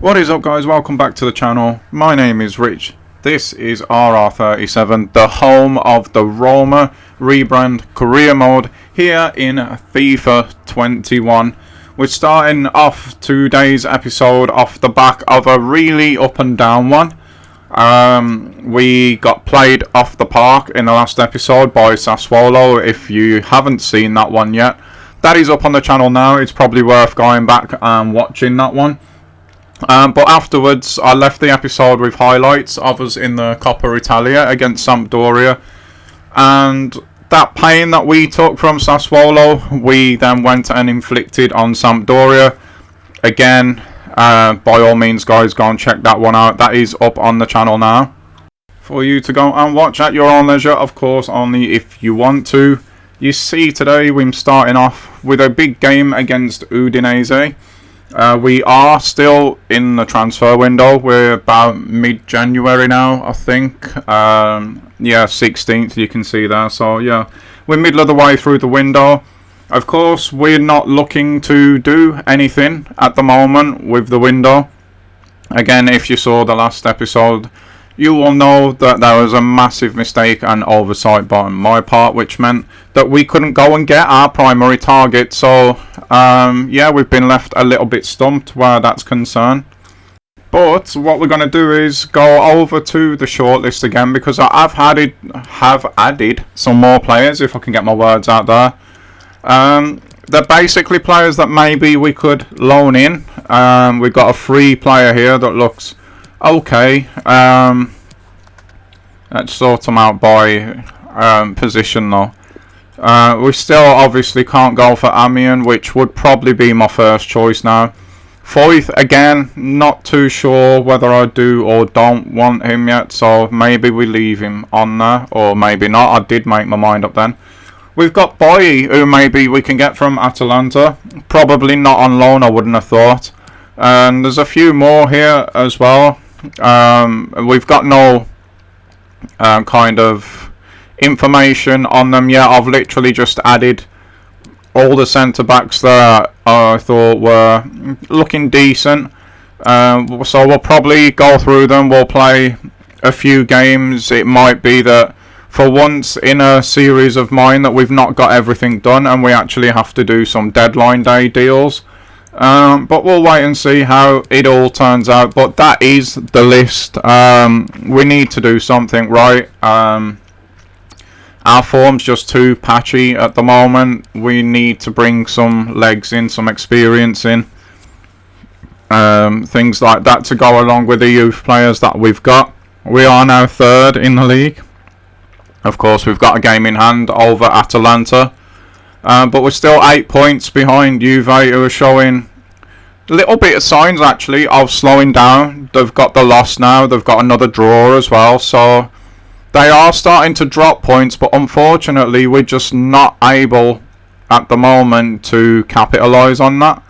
What is up, guys? Welcome back to the channel. My name is Rich. This is RR37, the home of the Roma Rebrand career mode here in FIFA 21. We're starting off today's episode off the back of a really up and down one. We got played off the park in the last episode by Sassuolo. If you haven't seen that one yet, that is up on the channel now. It's probably worth going back and watching that one. But afterwards, I left the episode with highlights of us in the Coppa Italia against Sampdoria. And that pain that we took from Sassuolo, we then went and inflicted on Sampdoria. Again, by all means, guys, go and check that one out. That is up on the channel now for you to go and watch at your own leisure, of course, only if you want to. You see, today we're starting off with a big game against Udinese. We are still in the transfer window. We're about mid-January now, I think. Yeah, 16th, you can see there. So, yeah, we're middle of the way through the window. Of course, we're not looking to do anything at the moment with the window. Again, if you saw the last episode, you will know that there was a massive mistake and oversight by my part, which meant that we couldn't go and get our primary target. So, yeah, we've been left a little bit stumped where that's concerned. But what we're going to do is go over to the shortlist again, because I have added some more players, if I can get my words out there. They're basically players that maybe we could loan in. We've got a free player here that looks okay. Let's sort them out by position though. We still obviously can't go for Amiens, which would probably be my first choice now. Foyth, again, not too sure whether I do or don't want him yet, so maybe we leave him on there, or maybe not. I did make my mind up then. We've got Boy, who maybe we can get from Atalanta. Probably not on loan, I wouldn't have thought. And there's a few more here as well. We've got no kind of information on them yet. I've literally just added all the centre backs that I thought were looking decent. So we'll probably go through them. We'll play a few games. It might be that for once in a series of mine that we've not got everything done and we actually have to do some deadline day deals. But we'll wait and see how it all turns out. But that is the list. We need to do something right. Our form's just too patchy at the moment. We need to bring some legs in, some experience in. Things like that to go along with the youth players that we've got. We are now third in the league. Of course, we've got a game in hand over Atalanta. But we're still 8 points behind Juve, who are showing a little bit of signs, actually, of slowing down. They've got the loss now. They've got another draw as well. So they are starting to drop points. But unfortunately, we're just not able at the moment to capitalise on that.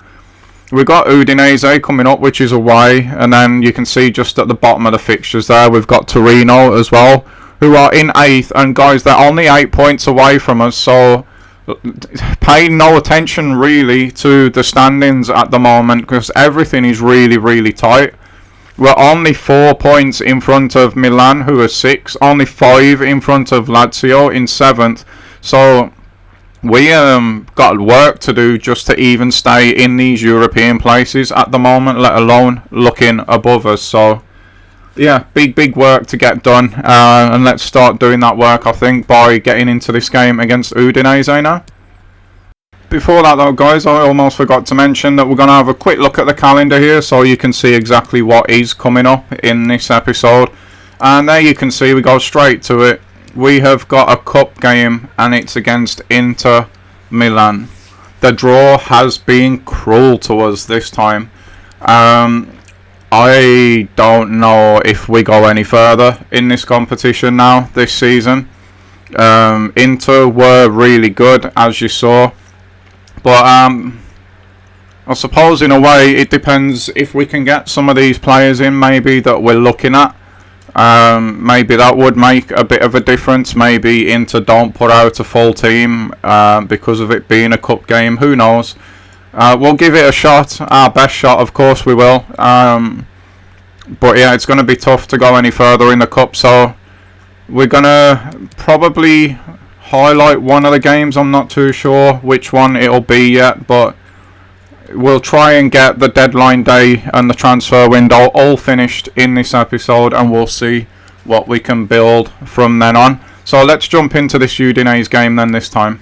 We've got Udinese coming up, which is away. And then you can see just at the bottom of the fixtures there, we've got Torino as well, who are in 8th. And guys, they're only 8 points away from us. So pay no attention really to the standings at the moment, because everything is really, really tight. We're only 4 points in front of Milan, who are 6. Only 5 in front of Lazio in 7th. So we got work to do just to even stay in these European places at the moment, let alone looking above us. So yeah, big work to get done, and let's start doing that work, I think, by getting into this game against Udinese now. Before that though, guys, I almost forgot to mention that we're going to have a quick look at the calendar here so you can see exactly what is coming up in this episode. And there you can see we go straight to it. We have got a cup game and it's against Inter Milan. The draw has been cruel to us this time. I don't know if we go any further in this competition now this season. Inter were really good, as you saw. But I suppose in a way it depends if we can get some of these players in maybe that we're looking at. Maybe that would make a bit of a difference. Maybe Inter don't put out a full team because of it being a cup game. Who knows? We'll give it a shot, our best shot, of course we will. But yeah, it's going to be tough to go any further in the cup, so we're going to probably highlight one of the games. I'm not too sure which one it'll be yet, but we'll try and get the deadline day and the transfer window all finished in this episode, and we'll see what we can build from then on. So let's jump into this Udinese game then this time.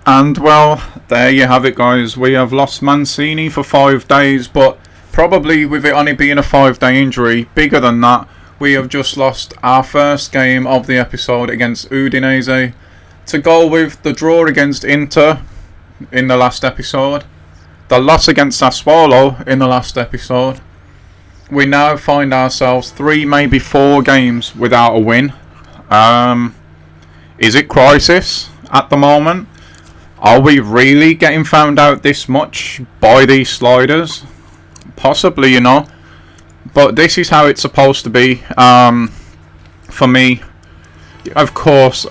And well, there you have it, guys. We have lost Mancini for 5 days, but probably with it only being a 5-day injury, bigger than that, we have just lost our first game of the episode against Udinese, to go with the draw against Inter in the last episode, the loss against Sassuolo in the last episode. We now find ourselves 3, maybe 4 games without a win. Is it crisis at the moment? Are we really getting found out this much by these sliders? Possibly, you know. But this is how it's supposed to be. For me, of course,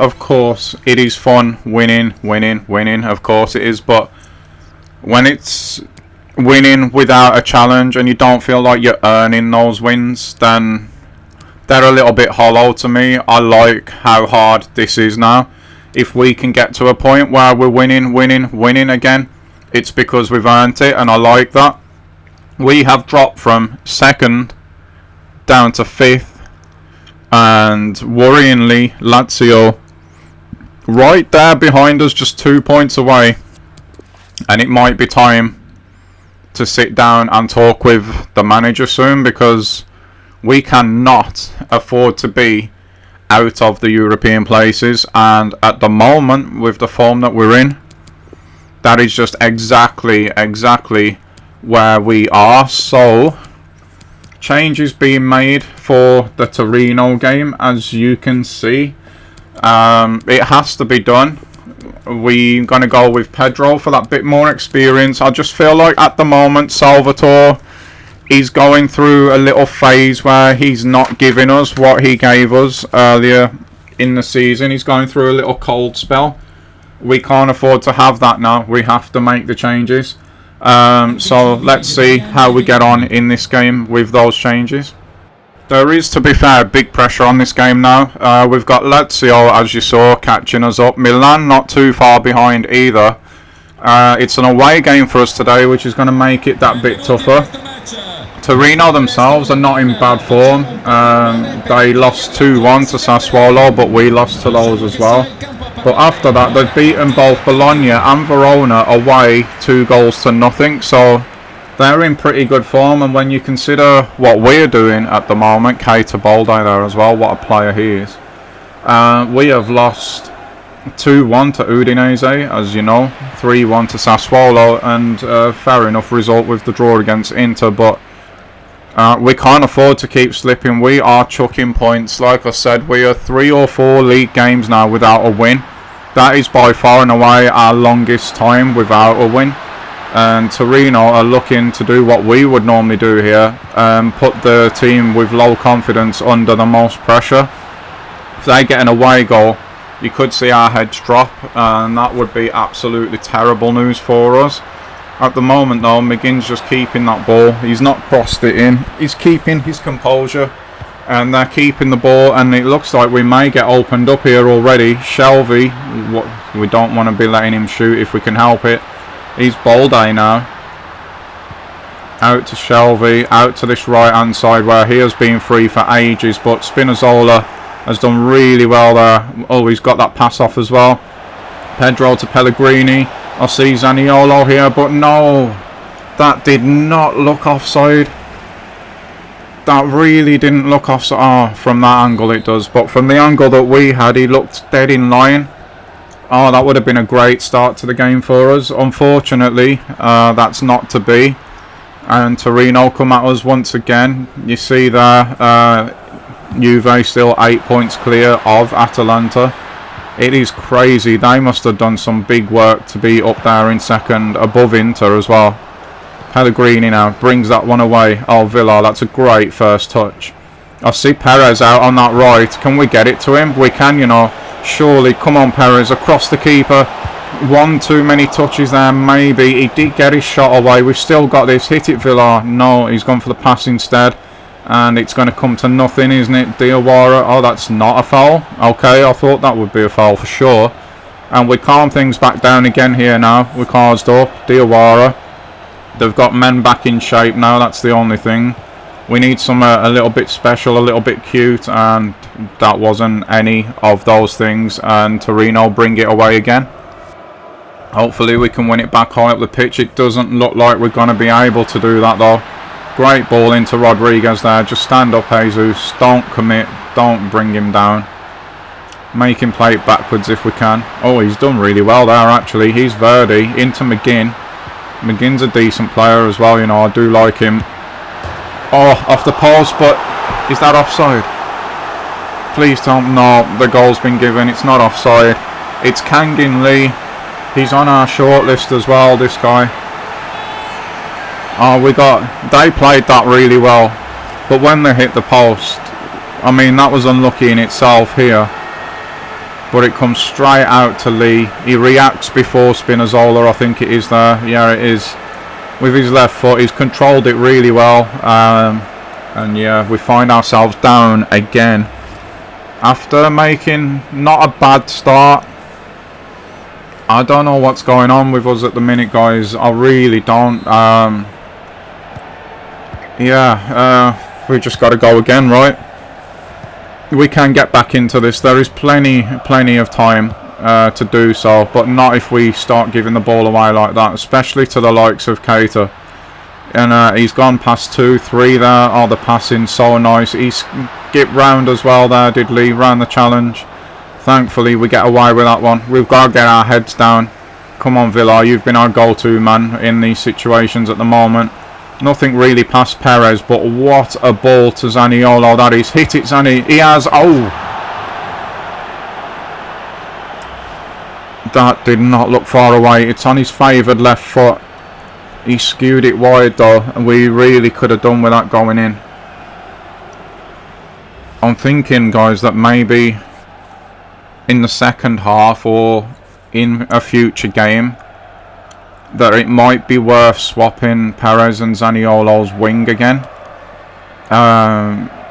it is fun winning. Of course it is. But when it's winning without a challenge and you don't feel like you're earning those wins, then they're a little bit hollow to me. I like how hard this is now. If we can get to a point where we're winning again, it's because we've earned it, and I like that. We have dropped from 2nd down to 5th, and worryingly, Lazio right there behind us, just 2 points away, and it might be time to sit down and talk with the manager soon, because we cannot afford to be out of the European places, and at the moment with the form that we're in, that is just exactly where we are. So changes being made for the Torino game, as you can see. It has to be done. We're going to go with Pedro for that bit more experience. I just feel like at the moment Salvatore is going through a little phase where he's not giving us what he gave us earlier in the season. He's going through a little cold spell. We can't afford to have that now. We have to make the changes. So let's see how we get on in this game with those changes. There is, to be fair, big pressure on this game now. We've got Lazio, as you saw, catching us up. Milan not too far behind either. It's an away game for us today, which is going to make it that bit tougher. Torino themselves are not in bad form. They lost 2-1 to Sassuolo, but we lost to those as well. But after that, they've beaten both Bologna and Verona away 2-0. So they're in pretty good form. And when you consider what we're doing at the moment, Keita Balde there as well, what a player he is. We have lost 2-1 to Udinese, as you know, 3-1 to Sassuolo, and fair enough result with the draw against Inter, but we can't afford to keep slipping. We are chucking points. Like I said, we are 3 or 4 league games now without a win. That is by far and away our longest time without a win. And Torino are looking to do what we would normally do here, put the team with low confidence under the most pressure. If they get an away goal, you could see our heads drop, and that would be absolutely terrible news for us. At the moment though, McGinn's just keeping that ball. He's not crossed it in. He's keeping his composure, and they're keeping the ball, and it looks like we may get opened up here already. Shelby, we don't want to be letting him shoot if we can help it. He's Bolday now. Out to Shelby, out to this right hand side where he has been free for ages, but Spinazzola has done really well there. Oh, he's got that pass off as well. Pedro to Pellegrini. I see Zaniolo here, but no, that did not look offside. That really didn't look offside. Oh, from that angle it does, but from the angle that we had, he looked dead in line. Oh, that would have been a great start to the game for us. Unfortunately, that's not to be. And Torino come at us once again. You see there, Juve still 8 points clear of Atalanta. It is crazy. They must have done some big work to be up there in second, above Inter as well. Pellegrini now brings that one away. Oh, Villa, that's a great first touch. I see Perez out on that right. Can we get it to him? We can, you know. Surely, come on Perez, across the keeper. One too many touches there, maybe. He did get his shot away. We've still got this. Hit it, Villa. No, he's gone for the pass instead. And it's going to come to nothing, isn't it? Diawara. Oh, that's not a foul. Okay, I thought that would be a foul for sure. And we calm things back down again here now. We're caused up. Diawara. They've got men back in shape now. That's the only thing. We need some a little bit special, a little bit cute, and that wasn't any of those things. And Torino bring it away again. Hopefully we can win it back high up the pitch. It doesn't look like we're going to be able to do that though. Great ball into Rodriguez there. Just stand up, Jesus. Don't commit. Don't bring him down. Make him play it backwards if we can. Oh, he's done really well there actually. He's Verdi into McGinn. McGinn's a decent player as well, you know. I do like him. Oh, off the post, but is that offside? Please don't. No, the goal's been given. It's not offside. It's Kangin Lee. He's on our shortlist as well, this guy. Oh, they played that really well. But when they hit the post, I mean, that was unlucky in itself here. But it comes straight out to Lee. He reacts before Spinazzola, I think it is there. Yeah, it is. With his left foot, he's controlled it really well. And yeah, we find ourselves down again. After making not a bad start. I don't know what's going on with us at the minute, guys. I really don't. We just got to go again, right? We can get back into this. There is plenty of time to do so, but not if we start giving the ball away like that, especially to the likes of Keita. And he's gone past 2-3 there. Oh, the passing so nice. He skipped round as well there, did Lee, round the challenge. Thankfully we get away with that one. We've got to get our heads down. Come on Villa, you've been our go-to man in these situations at the moment. Nothing really past Perez, but what a ball to Zaniolo that is. Hit it, Zani. He has. Oh! That did not look far away. It's on his favoured left foot. He skewed it wide though, and we really could have done with that going in. I'm thinking, guys, that maybe in the second half or in a future game that it might be worth swapping Perez and Zaniolo's wing again,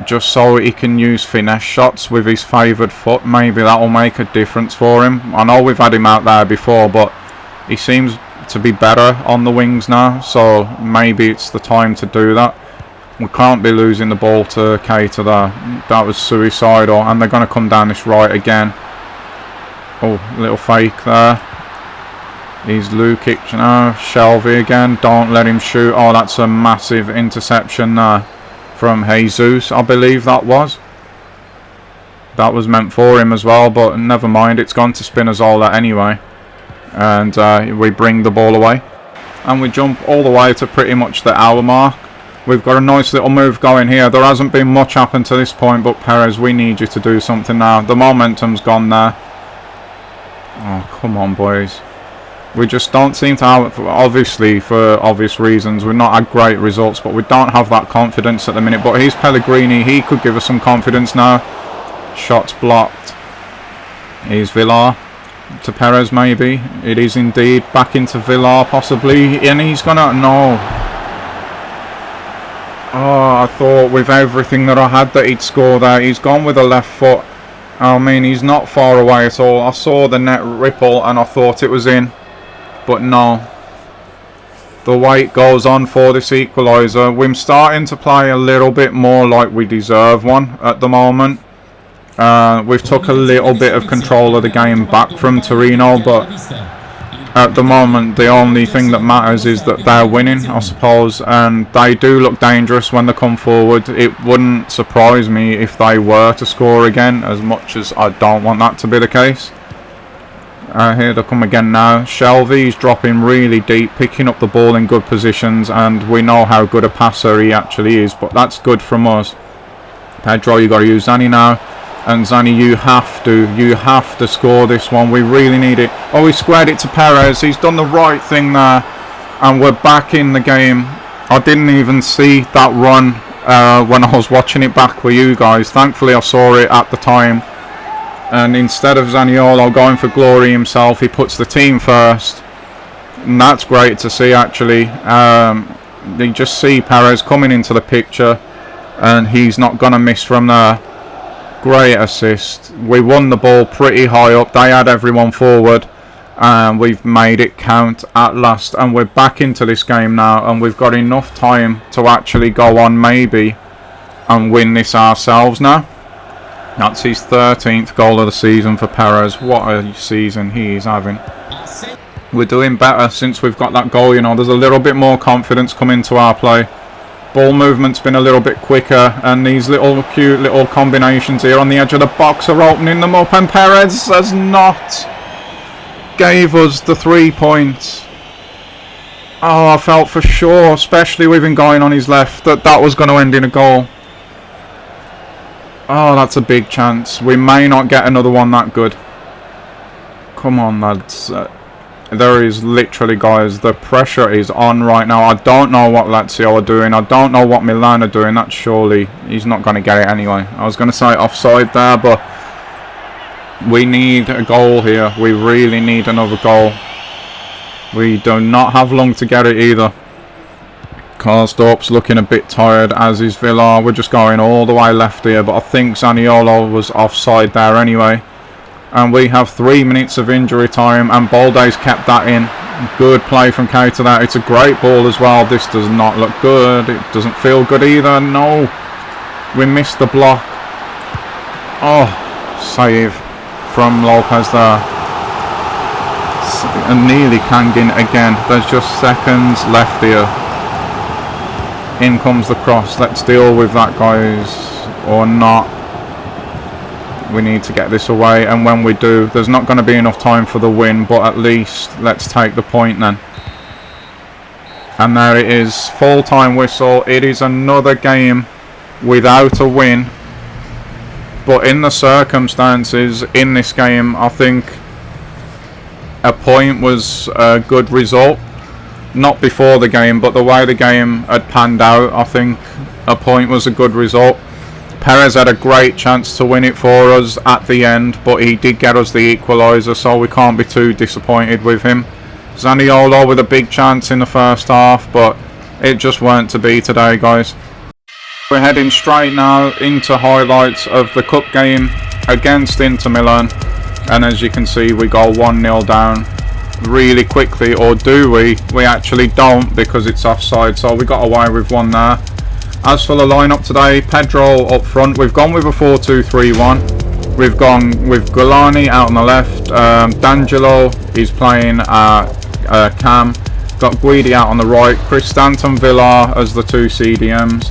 just so he can use finesse shots with his favoured foot. Maybe that will make a difference for him. I know we've had him out there before, but he seems to be better on the wings now, so maybe it's the time to do that. We can't be losing the ball to Keita there. That was suicidal, and they're going to come down this right again. Oh, little fake there. He's Lukic now. Shelby again. Don't let him shoot. Oh, that's a massive interception there from Jesus, I believe that was. That was meant for him as well, but never mind. It's gone to Spinazzola anyway. And we bring the ball away. And we jump all the way to pretty much the hour mark. We've got a nice little move going here. There hasn't been much happen to this point, but Perez, we need you to do something now. The momentum's gone there. Oh, come on, boys. We just don't seem to have, obviously, for obvious reasons, we've not had great results, but we don't have that confidence at the minute. But he's Pellegrini. He could give us some confidence now. Shots blocked. Here's Villar. To Perez, maybe. It is indeed. Back into Villar, possibly. And he's gonna... No. Oh, I thought with everything that I had that he'd score there. He's gone with a left foot. I mean, he's not far away at all. I saw the net ripple and I thought it was in. But no. The wait goes on for this equaliser. We're starting to play a little bit more like we deserve one at the moment. We've took a little bit of control of the game back from Torino, but at the moment the only thing that matters is that they're winning, I suppose, and they do look dangerous when they come forward. It wouldn't surprise me if they were to score again, as much as I don't want that to be the case. Here they come again now. Shelby's dropping really deep, picking up the ball in good positions, and we know how good a passer he actually is, but that's good from us. Pedro, you got to use Zani now. And Zani, you have to score this one. We really need it. Oh, he squared it to Perez. He's done the right thing there. And we're back in the game. I didn't even see that run when I was watching it back with you guys. Thankfully, I saw it at the time. And instead of Zaniolo going for glory himself, he puts the team first. And that's great to see, actually. You just see Perez coming into the picture. And he's not going to miss from there. Great assist. We won the ball pretty high up. They had everyone forward. And we've made it count at last. And we're back into this game now. And we've got enough time to actually go on maybe and win this ourselves now. That's his 13th goal of the season for Perez. What a season he is having. We're doing better since we've got that goal, you know. There's a little bit more confidence coming to our play. Ball movement's been a little bit quicker, and these little cute little combinations here on the edge of the box are opening them up, and Perez has not gave us the 3 points. Oh, I felt for sure, especially with him going on his left, that was going to end in a goal. Oh, that's a big chance. We may not get another one that good. Come on, lads. There is literally, guys, the pressure is on right now. I don't know what Lazio are doing. I don't know what Milan are doing. That's surely, he's not going to get it anyway. I was going to say offside there, but we need a goal here. We really need another goal. We do not have long to get it either. Karsdorp's looking a bit tired, as is Villar. We're just going all the way left here, but I think Zaniolo was offside there anyway. And we have 3 minutes of injury time, and Balde's kept that in. Good play from Keita there. It's a great ball as well. This does not look good. It doesn't feel good either. No. We missed the block. Oh, save from Lopez there. And nearly Kangin again. There's just seconds left here. In comes the cross. Let's deal with that, guys. Or not. We need to get this away, and when we do, there's not going to be enough time for the win, but at least let's take the point then. And there it is, full-time whistle. It is another game without a win, but in the circumstances in this game, I think a point was a good result. Not before the game, but the way the game had panned out, I think a point was a good result. Perez had a great chance to win it for us at the end, but he did get us the equaliser, so we can't be too disappointed with him. Zaniolo with a big chance in the first half, but it just weren't to be today, guys. We're heading straight now into highlights of the cup game against Inter Milan, and as you can see, we go 1-0 down really quickly, or do we? We actually don't, because it's offside, so we got away with one there. As for the lineup today, Pedro up front. We've gone with a 4-2-3-1. We've gone with Golani out on the left. D'Angelo is playing Cam. Got Guidi out on the right. Cristanton, Villar as the two CDMs.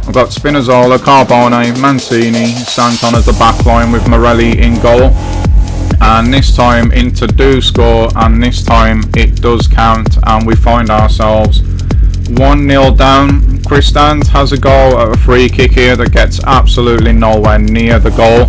I've got Spinazzola, Carbone, Mancini, Santon as the back line with Morelli in goal. And this time Inter do score, and this time it does count, and we find ourselves 1-0 down. Cristante has a goal at a free kick here that gets absolutely nowhere near the goal.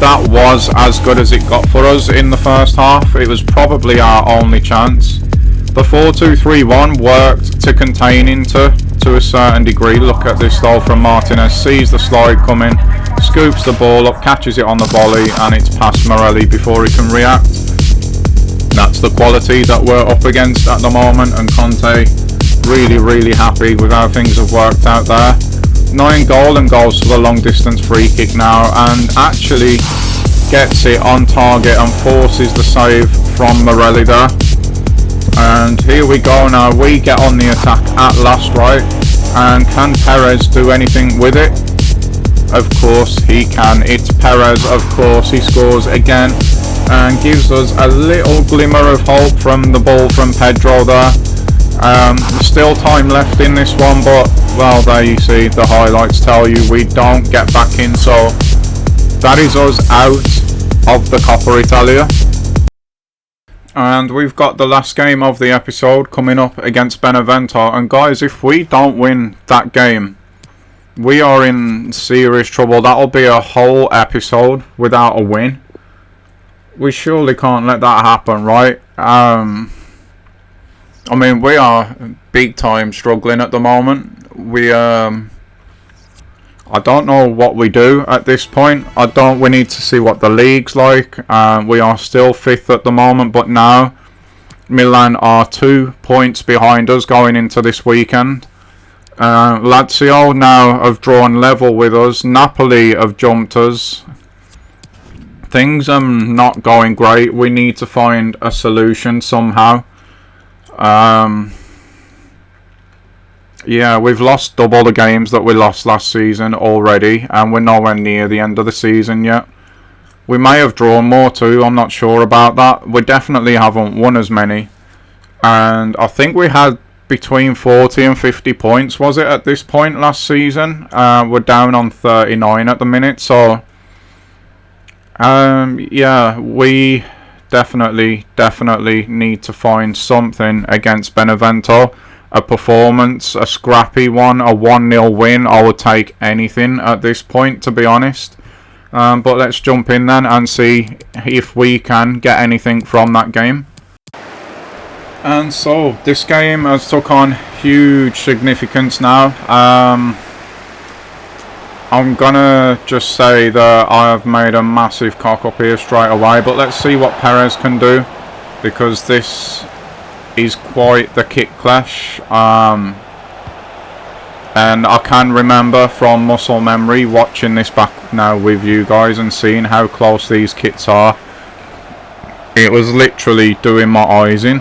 That was as good as it got for us in the first half. It was probably our only chance. The 4-2-3-1 worked to contain Inter to a certain degree. Look at this though from Martinez, sees the slide coming, scoops the ball up, catches it on the volley, and it's past Morelli before he can react. That's the quality that we're up against at the moment, and Conte really happy with how things have worked out there. 9 goals to the long distance free kick now, and actually gets it on target and forces the save from Morelli there. And here we go now, we get on the attack at last, right? And can Perez do anything with it? Of course he can. It's Perez, of course. He scores again and gives us a little glimmer of hope from the ball from Pedro there. Still time left in this one, but well, there you see, the highlights tell you we don't get back in, so that is us out of the Coppa Italia. And we've got the last game of the episode coming up against Benevento, and guys, if we don't win that game, we are in serious trouble. That'll be a whole episode without a win. We surely can't let that happen, right? I mean, we are big time struggling at the moment. I don't know what we do at this point. We need to see what the league's like. We are still 5th at the moment, but now Milan are 2 points behind us going into this weekend. Lazio now have drawn level with us. Napoli have jumped us. Things are not going great. We need to find a solution somehow. Yeah, we've lost double the games that we lost last season already, and we're nowhere near the end of the season yet. We may have drawn more too, I'm not sure about that. We definitely haven't won as many. And I think we had between 40 and 50 points, was it, at this point last season? We're down on 39 at the minute, so yeah, we definitely need to find something against Benevento. A performance, a scrappy one, a 1-0 win. I would take anything at this point, to be honest. But let's jump in then and see if we can get anything from that game. And so this game has took on huge significance now. I'm gonna just say that I have made a massive cock up here straight away, but let's see what Perez can do, because this is quite the kit clash. And I can remember from muscle memory watching this back now with you guys and seeing how close these kits are. It was literally doing my eyes in,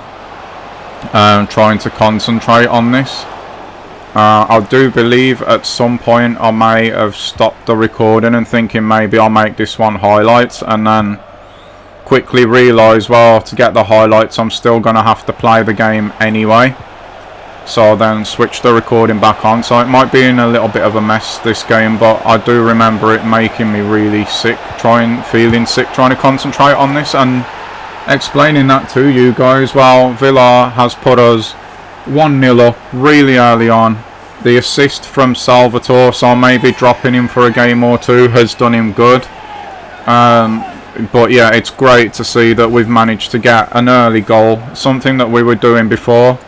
trying to concentrate on this. I do believe at some point I may have stopped the recording and thinking maybe I'll make this one highlights, and then quickly realise, well, to get the highlights I'm still going to have to play the game anyway. So then switch the recording back on. So it might be in a little bit of a mess this game, but I do remember it making me really sick, feeling sick trying to concentrate on this and explaining that to you guys. Well, Villa has put us 1-0 up really early on. The assist from Salvatore, so maybe dropping him for a game or two has done him good. But yeah, it's great to see that we've managed to get an early goal, something that we were doing before,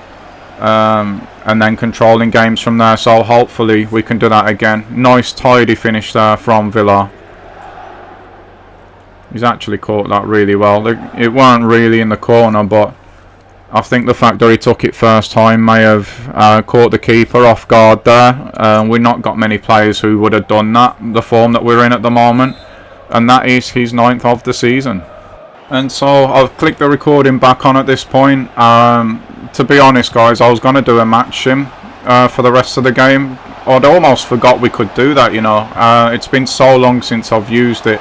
and then controlling games from there. So hopefully we can do that again. Nice tidy finish there from Villa. He's actually caught that really well. It weren't really in the corner, but I think the fact that he took it first time may have caught the keeper off guard there. We've not got many players who would have done that, the form that we're in at the moment. And that is his 9th of the season. And so I've clicked the recording back on at this point. To be honest, guys, I was going to do a match sim for the rest of the game. I'd almost forgot we could do that, you know. It's been so long since I've used it.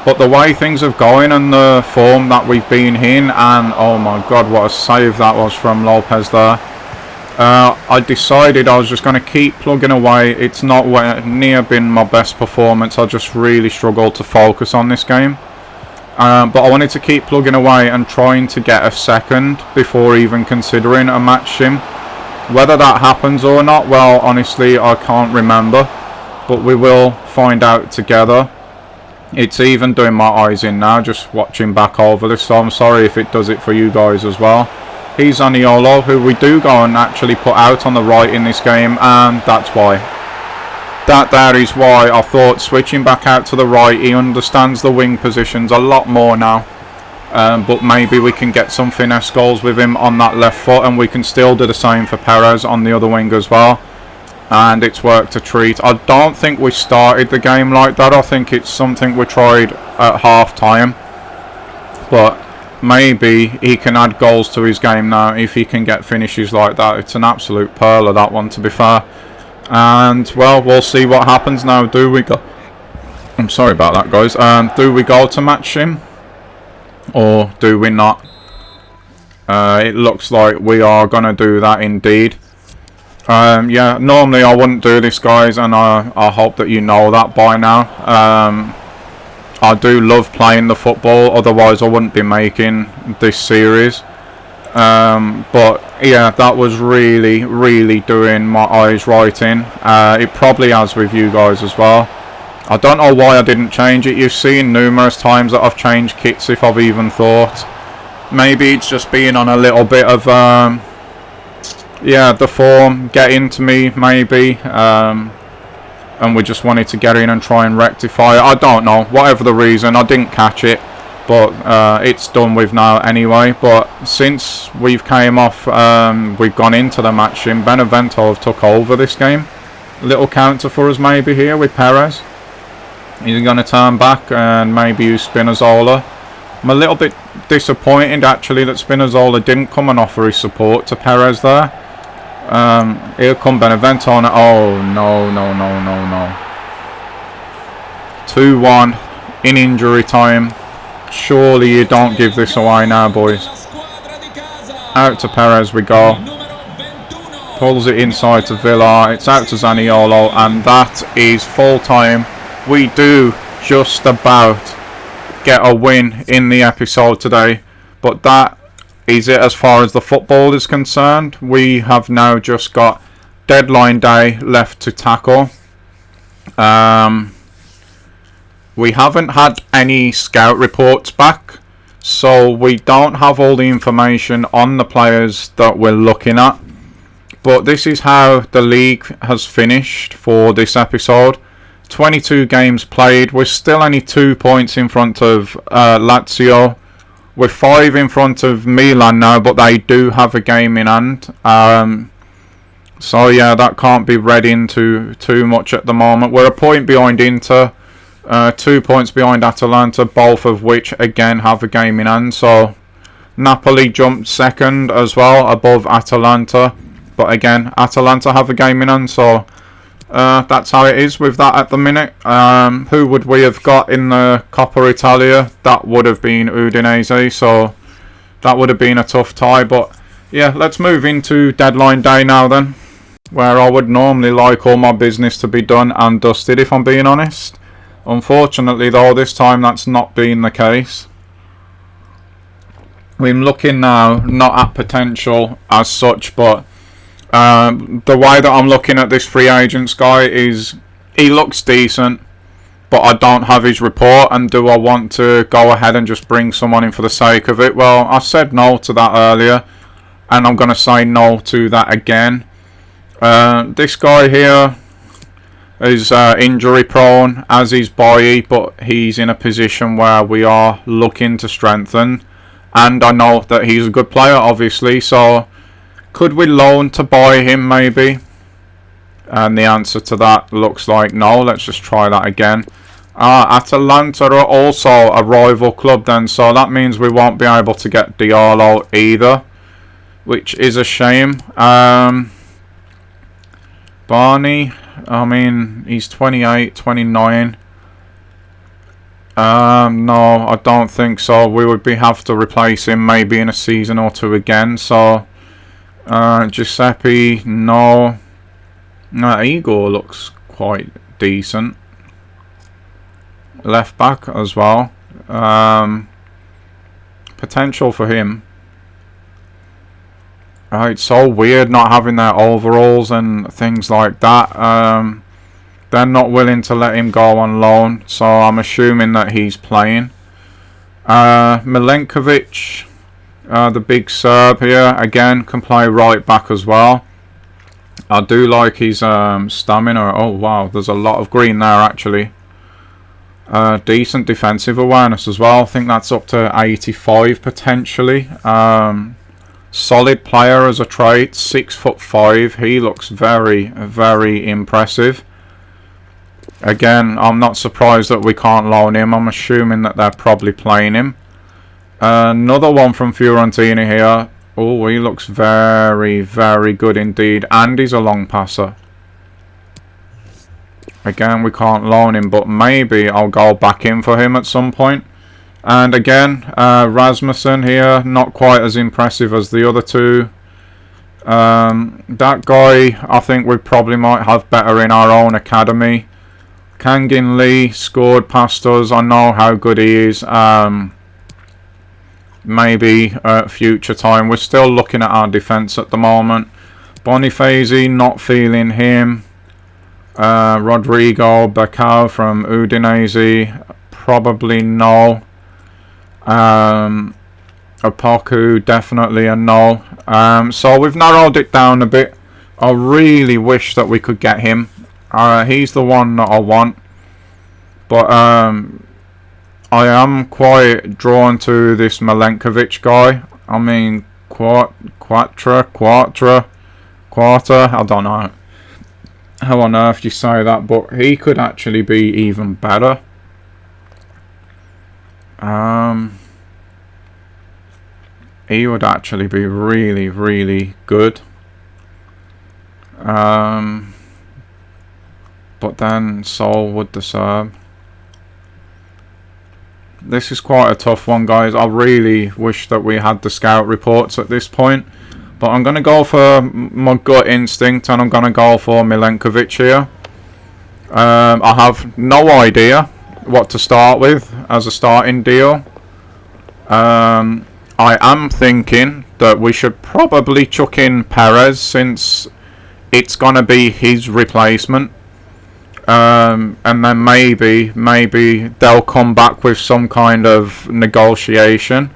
But the way things are going and the form that we've been in, and oh my god, what a save that was from Lopez there. I decided I was just going to keep plugging away. It's not near been my best performance. I just really struggled to focus on this game. But I wanted to keep plugging away and trying to get a second before even considering a match sim. Whether that happens or not, well, honestly, I can't remember. But we will find out together. It's even doing my eyes in now, just watching back over this. So I'm sorry if it does it for you guys as well. He's Zaniolo, who we do go and actually put out on the right in this game. And that's why. That is why I thought switching back out to the right, he understands the wing positions a lot more now. But maybe we can get some finesse goals with him on that left foot, and we can still do the same for Perez on the other wing as well. And it's worked a treat. I don't think we started the game like that. I think it's something we tried at half time. But maybe he can add goals to his game now if he can get finishes like that. It's an absolute pearl of that one, to be fair. And, well, we'll see what happens now. Do we go... I'm sorry about that, guys. Do we go to match him? Or do we not? It looks like we are going to do that indeed. Yeah, normally I wouldn't do this, guys. And I hope that you know that by now. I do love playing the football. Otherwise, I wouldn't be making this series. But yeah, that was really doing my eyes right in. It probably has with you guys as well. I don't know why I didn't change it. You've seen numerous times that I've changed kits if I've even thought. Maybe it's just being on a little bit of yeah, the form getting to me maybe, and we just wanted to get in and try and rectify it. I don't know, whatever the reason, I didn't catch it. But it's done with now anyway. But since we've came off, we've gone into the match in, Benevento have took over this game. Little counter for us maybe here with Perez. He's going to turn back and maybe use Spinazzola. I'm a little bit disappointed actually that Spinazzola didn't come and offer his support to Perez there. Here come Benevento on it. Oh, no. 2-1 in injury time. Surely you don't give this away now, boys. Out to Perez we go. Pulls it inside to Villa. It's out to Zaniolo, and that is full time. We do just about get a win in the episode today, but that is it as far as the football is concerned. We have now just got deadline day left to tackle. We haven't had any scout reports back, so we don't have all the information on the players that we're looking at. But this is how the league has finished for this episode. 22 games played. We're still only 2 points in front of Lazio. We're 5 in front of Milan now, but they do have a game in hand. So yeah, that can't be read into too much at the moment. We're a point behind Inter. 2 points behind Atalanta, both of which again have a game in hand. So Napoli jumped second as well, above Atalanta, but again Atalanta have a game in hand. So that's how it is with that at the minute. Who would we have got in the Coppa Italia? That would have been Udinese, so that would have been a tough tie. But yeah, let's move into deadline day now then, where I would normally like all my business to be done and dusted, if I'm being honest. Unfortunately though, this time that's not been the case. We're looking now not at potential as such, but the way that I'm looking at this free agents guy is he looks decent, but I don't have his report. And do I want to go ahead and just bring someone in for the sake of it? Well, I said no to that earlier, and I'm going to say no to that again. This guy here is injury prone, as is Boye, but he's in a position where we are looking to strengthen, and I know that he's a good player obviously, so could we loan to buy him maybe? And the answer to that looks like no. Let's just try that again. Atalanta are also a rival club then, so that means we won't be able to get Diallo either, which is a shame. Barney, I mean, he's 28, 29. No, I don't think so. We would have to replace him maybe in a season or two again. So Giuseppe, no. Igor looks quite decent. Left back as well. Potential for him. It's so weird not having their overalls and things like that. They're not willing to let him go on loan, so I'm assuming that he's playing. Milenkovic, the big Serb here, again can play right back as well. I do like his stamina. Oh wow, there's a lot of green there actually. Decent defensive awareness as well. I think that's up to 85 potentially. Solid player as a trait. 6'5". He looks very, very impressive. Again, I'm not surprised that we can't loan him. I'm assuming that they're probably playing him. Another one from Fiorentina here. Oh, he looks very, very good indeed. And he's a long passer. Again, we can't loan him, but maybe I'll go back in for him at some point. And again, Rasmussen here, not quite as impressive as the other two. That guy, I think we probably might have better in our own academy. Kangin Lee scored past us. I know how good he is. Maybe at future time. We're still looking at our defence at the moment. Boniface, not feeling him. Rodrigo Bacau from Udinese, probably no. Opoku, definitely a no. So we've narrowed it down a bit. I really wish that we could get him. He's the one that I want. But I am quite drawn to this Milenkovic guy. I mean, quarter, I don't know how on earth you say that, but he could actually be even better. He would actually be really, really good. But then so would the Serb. This is quite a tough one, guys. I really wish that we had the scout reports at this point. But I'm going to go for my gut instinct, and I'm going to go for Milenkovic here. I have no idea what to start with as a starting deal. I am thinking that we should probably chuck in Perez, since it's going to be his replacement. And then maybe they'll come back with some kind of negotiation.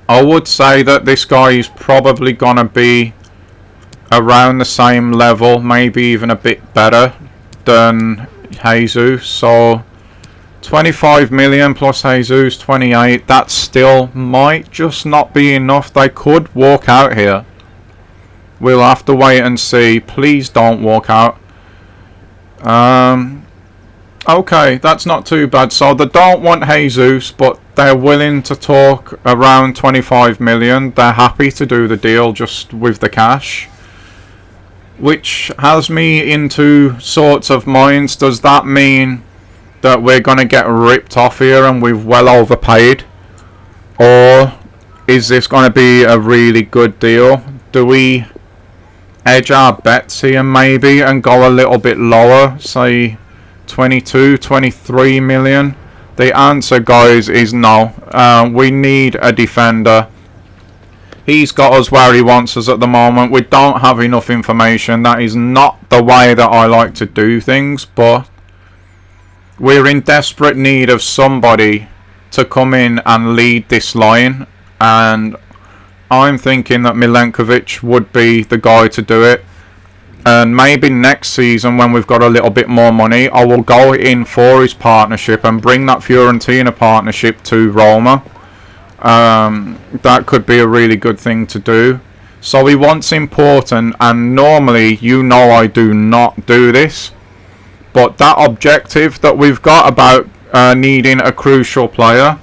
I would say that this guy is probably going to be around the same level, maybe even a bit better than Jesus. So 25 million plus Jesus 28, that still might just not be enough. They could walk out here. We'll have to wait and see. Please don't walk out. Okay, that's not too bad. So they don't want Jesus, but they're willing to talk around 25 million. They're happy to do the deal just with the cash. Which has me into sorts of minds. Does that mean that we're going to get ripped off here and we've well overpaid? Or is this going to be a really good deal? Do we edge our bets here maybe and go a little bit lower, say 22, 23 million? The answer, guys, is no. We need a defender. He's got us where he wants us at the moment. We don't have enough information. That is not the way that I like to do things, but we're in desperate need of somebody to come in and lead this line, and I'm thinking that Milenkovic would be the guy to do it. And maybe next season, when we've got a little bit more money, I will go in for his partnership and bring that Fiorentina partnership to Roma. That could be a really good thing to do. So he wants important, and normally, you know, I do not do this. But that objective that we've got about needing a crucial player,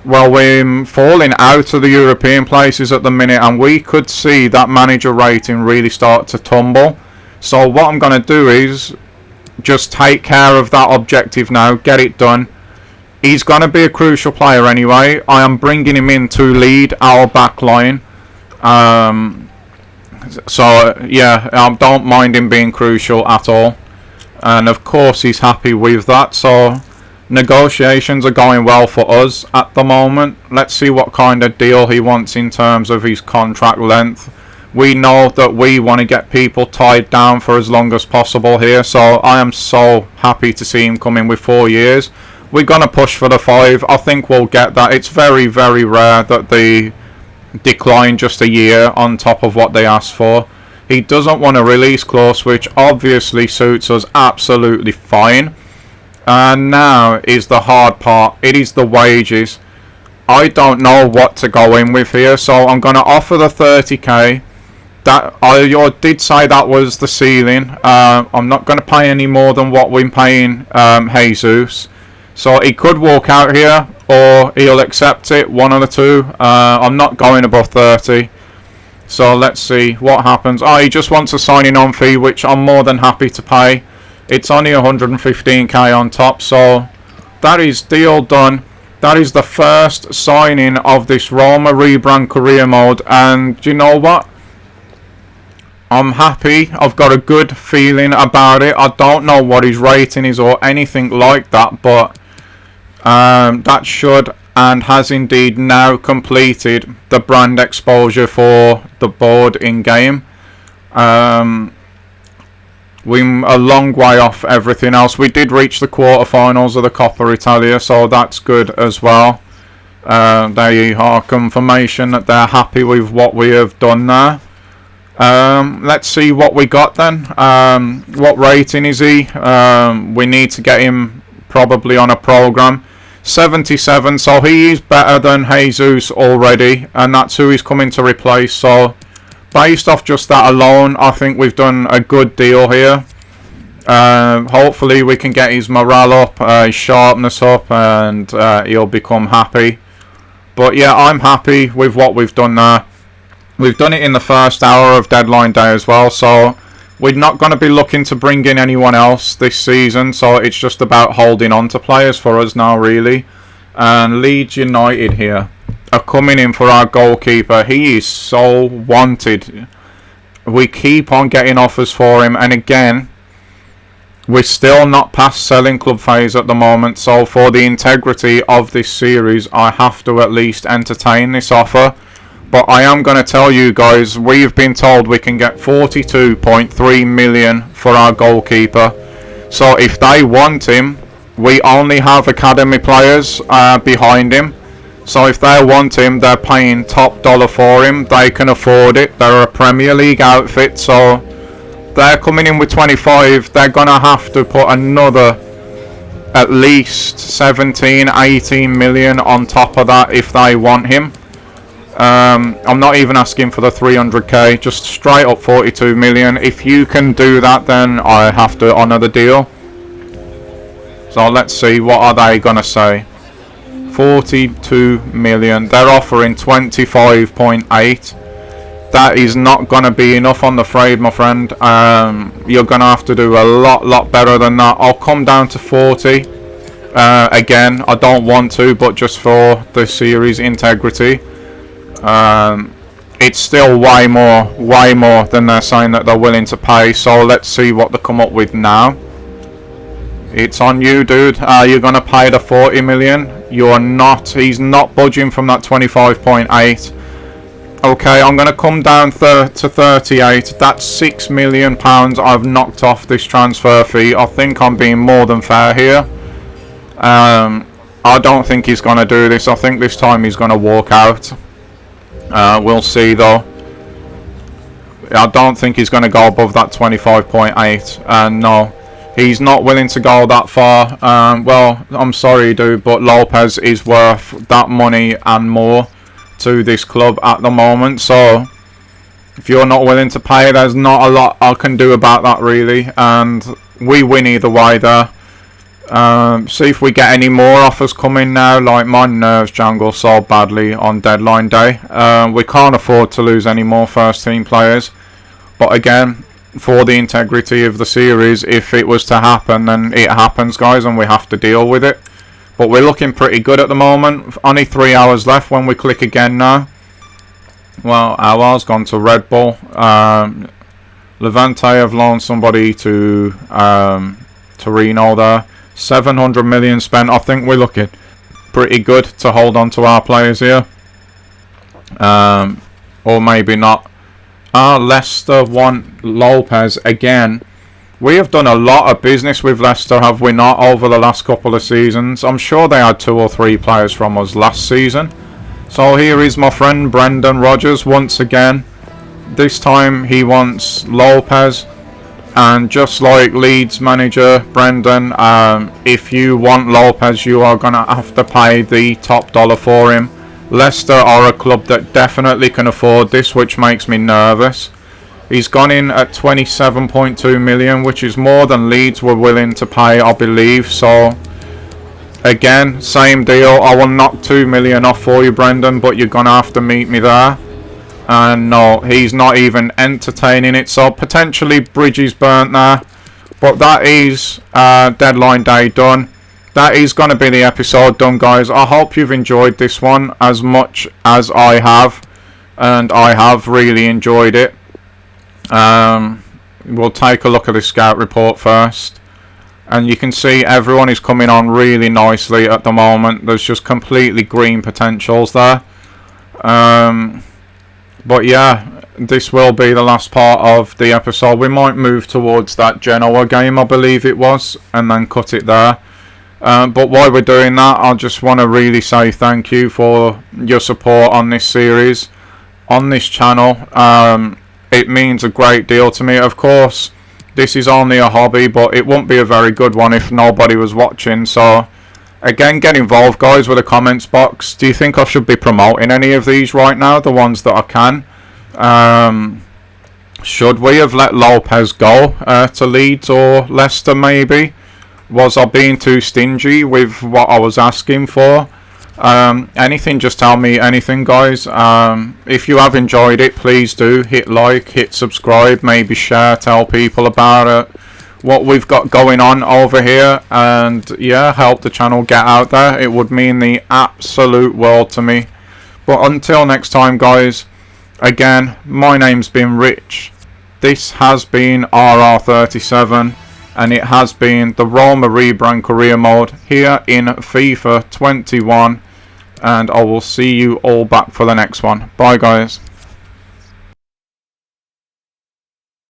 well, we're falling out of the European places at the minute, and we could see that manager rating really start to tumble. So what I'm going to do is just take care of that objective now, get it done. He's going to be a crucial player anyway. I am bringing him in to lead our back line. So yeah, I don't mind him being crucial at all, and of course he's happy with that. So negotiations are going well for us at the moment. Let's see what kind of deal he wants in terms of his contract length. We know that we want to get people tied down for as long as possible here, so I am so happy to see him come in with 4 years. We're going to push for the 5. I think we'll get that. It's very, very rare that they decline just a year on top of what they asked for. He doesn't want a release clause, which obviously suits us absolutely fine. And now is the hard part. It is the wages. I don't know what to go in with here, so I'm going to offer the 30k. That I did say that was the ceiling. I'm not going to pay any more than what we're paying Jesus. So he could walk out here, or he'll accept it. One of the two. I'm not going above 30. So let's see what happens. Oh, he just wants a signing on fee, which I'm more than happy to pay. It's only 115k on top. So that is deal done. That is the first signing of this Roma Rebrand career mode. And you know what? I'm happy. I've got a good feeling about it. I don't know what his rating is or anything like that, but that should and has indeed now completed the brand exposure for the board in game. We're a long way off everything else. We did reach the quarterfinals of the Coppa Italia, so that's good as well. There you are, confirmation that they're happy with what we have done there. Let's see what we got then. What rating is he? We need to get him probably on a program. 77, so he is better than Jesus already, and that's who he's coming to replace. So based off just that alone, I think we've done a good deal here. Hopefully we can get his morale up, his sharpness up, and he'll become happy. But yeah, I'm happy with what we've done there. We've done it in the first hour of deadline day as well, so we're not going to be looking to bring in anyone else this season, so it's just about holding on to players for us now, really. And Leeds United here are coming in for our goalkeeper. He is so wanted. We keep on getting offers for him, and again, we're still not past selling club phase at the moment, so for the integrity of this series, I have to at least entertain this offer. But I am going to tell you guys, we've been told we can get 42.3 million for our goalkeeper. So if they want him, we only have academy players behind him. So if they want him, they're paying top dollar for him. They can afford it. They're a Premier League outfit, so they're coming in with 25. They're going to have to put another at least 17, 18 million on top of that if they want him. I'm not even asking for the 300k, just straight up 42 million. If you can do that, then I have to honour the deal. So let's see, what are they going to say? 42 million. They're offering 25.8. That is not going to be enough, I'm afraid, my friend. You're going to have to do a lot better than that. I'll come down to 40. Again, I don't want to, but just for the series integrity. It's still way more than they're saying that they're willing to pay. So let's see what they come up with now. It's on you, dude. You're going to pay the 40 million. You're not. He's not budging from that 25.8. Okay, I'm going to come down to 38. That's £6 million I've knocked off this transfer fee. I think I'm being more than fair here. I don't think he's going to do this. I think this time he's going to walk out. We'll see though. I don't think he's going to go above that 25.8. No, he's not willing to go that far. Well, I'm sorry, dude, but Lopez is worth that money and more to this club at the moment. So if you're not willing to pay, there's not a lot I can do about that, really. And we win either way there. See if we get any more offers coming now. Like, my nerves jangle so badly on deadline day. We can't afford to lose any more first team players. But again, for the integrity of the series, if it was to happen, then it happens, guys, and we have to deal with it. But we're looking pretty good at the moment. Only 3 hours left when we click again now. Well, Alar's gone to Red Bull. Levante have loaned somebody to Torino there. 700 million spent. I think we're looking pretty good to hold on to our players here. Or maybe not. Leicester want Lopez again. We have done a lot of business with Leicester, have we not, over the last couple of seasons? I'm sure they had 2 or 3 players from us last season. So here is my friend Brendan Rodgers once again. This time he wants Lopez. And just like Leeds manager Brendan, if you want Lopez, you are going to have to pay the top dollar for him. Leicester are a club that definitely can afford this, which makes me nervous. He's gone in at 27.2 million, which is more than Leeds were willing to pay, I believe. So, again, same deal. I will knock 2 million off for you, Brendan, but you're going to have to meet me there. And no, he's not even entertaining it. So, potentially, bridges burnt there. But that is deadline day done. That is going to be the episode done, guys. I hope you've enjoyed this one as much as I have. And I have really enjoyed it. We'll take a look at the scout report first. And you can see everyone is coming on really nicely at the moment. There's just completely green potentials there. But yeah, this will be the last part of the episode. We might move towards that Genoa game, I believe it was. And then cut it there. But while we're doing that, I just want to really say thank you for your support on this series, on this channel. It means a great deal to me. Of course, this is only a hobby, but it won't be a very good one if nobody was watching. So, again, get involved, guys, with the comments box. Do you think I should be promoting any of these right now, the ones that I can? Should we have let Lopez go to Leeds or Leicester, maybe? Was I being too stingy with what I was asking for? Anything, just tell me anything, guys. If you have enjoyed it, please do hit like, hit subscribe, maybe share, tell people about it, what we've got going on over here, and yeah, help the channel get out there. It would mean the absolute world to me. But until next time, guys, again, my name's been Rich. This has been RR37. And it has been the Roma Rebrand career mode here in FIFA 21. And I will see you all back for the next one. Bye, guys.